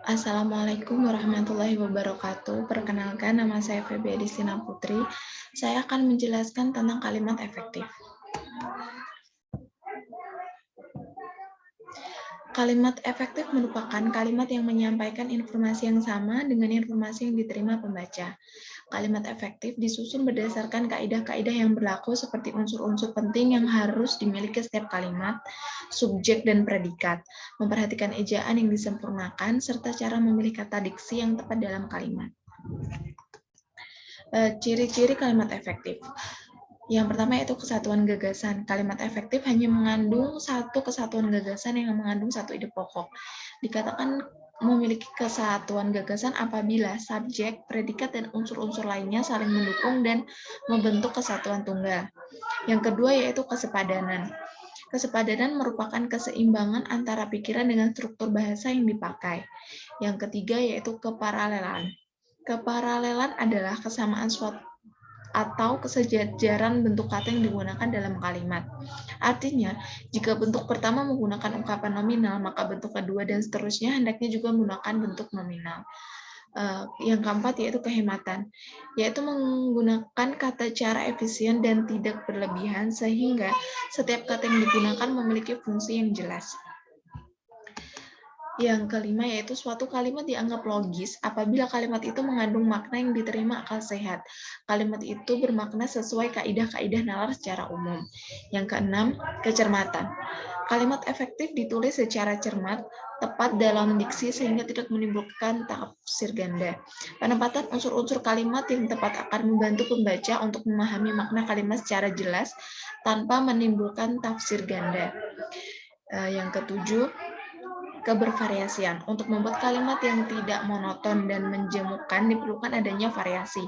Assalamualaikum warahmatullahi wabarakatuh. Perkenalkan, nama saya Feby Adistina Putri. Saya akan menjelaskan tentang kalimat efektif. Kalimat efektif merupakan kalimat yang menyampaikan informasi yang sama dengan informasi yang diterima pembaca. Kalimat efektif disusun berdasarkan kaidah-kaidah yang berlaku seperti unsur-unsur penting yang harus dimiliki setiap kalimat, subjek dan predikat, memperhatikan ejaan yang disempurnakan, serta cara memilih kata diksi yang tepat dalam kalimat. Ciri-ciri kalimat efektif. Yang pertama yaitu kesatuan gagasan. Kalimat efektif hanya mengandung satu kesatuan gagasan yang mengandung satu ide pokok. Dikatakan memiliki kesatuan gagasan apabila subjek, predikat, dan unsur-unsur lainnya saling mendukung dan membentuk kesatuan tunggal. Yang kedua yaitu kesepadanan. Kesepadanan merupakan keseimbangan antara pikiran dengan struktur bahasa yang dipakai. Yang ketiga yaitu keparalelan. Keparalelan adalah kesamaan suatu atau kesejajaran bentuk kata yang digunakan dalam kalimat. Artinya, jika bentuk pertama menggunakan ungkapan nominal, maka bentuk kedua dan seterusnya hendaknya juga menggunakan bentuk nominal. Yang keempat yaitu kehematan, yaitu menggunakan kata cara efisien dan tidak berlebihan sehingga setiap kata yang digunakan memiliki fungsi yang jelas. Yang kelima yaitu suatu kalimat dianggap logis apabila kalimat itu mengandung makna yang diterima akal sehat. Kalimat itu bermakna sesuai kaidah-kaidah nalar secara umum. Yang keenam, kecermatan. Kalimat efektif ditulis secara cermat, tepat dalam diksi sehingga tidak menimbulkan tafsir ganda. Penempatan unsur-unsur kalimat yang tepat akan membantu pembaca untuk memahami makna kalimat secara jelas tanpa menimbulkan tafsir ganda. Yang ketujuh, kebervariasian. Untuk membuat kalimat yang tidak monoton dan menjemukan diperlukan adanya variasi.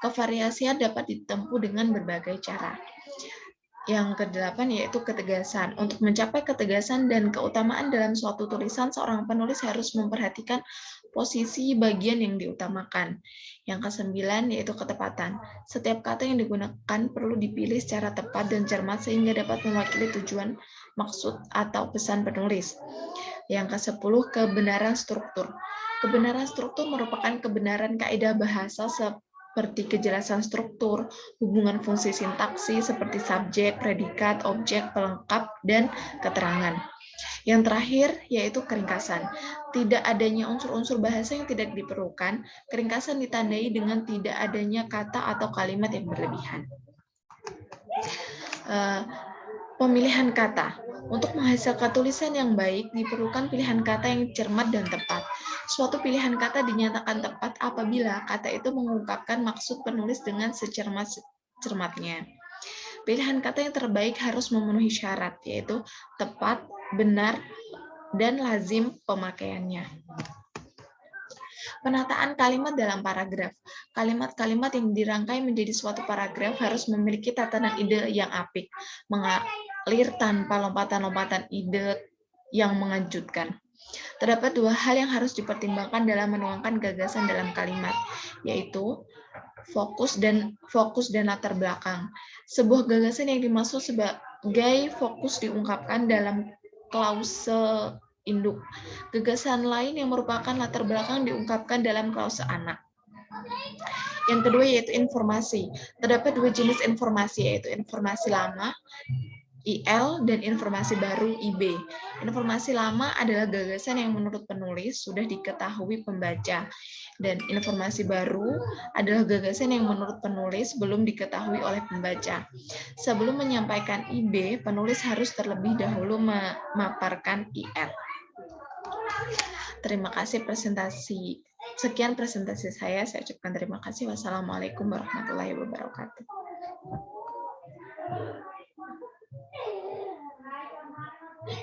Kevariasian dapat ditempuh dengan berbagai cara. Yang kedelapan yaitu ketegasan. Untuk mencapai ketegasan dan keutamaan dalam suatu tulisan, seorang penulis harus memperhatikan posisi bagian yang diutamakan. Yang kesembilan yaitu ketepatan. Setiap kata yang digunakan perlu dipilih secara tepat dan cermat sehingga dapat mewakili tujuan, maksud, atau pesan penulis. Yang ke-10, kebenaran struktur. Kebenaran struktur merupakan kebenaran kaidah bahasa seperti kejelasan struktur, hubungan fungsi sintaksi seperti subjek, predikat, objek, pelengkap, dan keterangan. Yang terakhir yaitu keringkasan. Tidak adanya unsur-unsur bahasa yang tidak diperlukan, keringkasan ditandai dengan tidak adanya kata atau kalimat yang berlebihan. Pemilihan kata. Untuk menghasilkan tulisan yang baik, diperlukan pilihan kata yang cermat dan tepat. Suatu pilihan kata dinyatakan tepat apabila kata itu mengungkapkan maksud penulis dengan secermat-cermatnya. Pilihan kata yang terbaik harus memenuhi syarat, yaitu tepat, benar, dan lazim pemakaiannya. Penataan kalimat dalam paragraf. Kalimat-kalimat yang dirangkai menjadi suatu paragraf harus memiliki tatanan ide yang apik, mengalir tanpa lompatan-lompatan ide yang mengejutkan. Terdapat dua hal yang harus dipertimbangkan dalam menuangkan gagasan dalam kalimat, yaitu fokus dan latar belakang. Sebuah gagasan yang dimaksud sebagai fokus diungkapkan dalam klause induk. Gagasan lain yang merupakan latar belakang diungkapkan dalam klause anak. Yang kedua yaitu informasi. Terdapat dua jenis informasi, yaitu informasi lama, IL, dan informasi baru, IB. Informasi lama adalah gagasan yang menurut penulis sudah diketahui pembaca, dan informasi baru adalah gagasan yang menurut penulis belum diketahui oleh pembaca. Sebelum menyampaikan IB, penulis harus terlebih dahulu memaparkan IL. Terima kasih Sekian presentasi saya ucapkan terima kasih. Wassalamualaikum warahmatullahi wabarakatuh.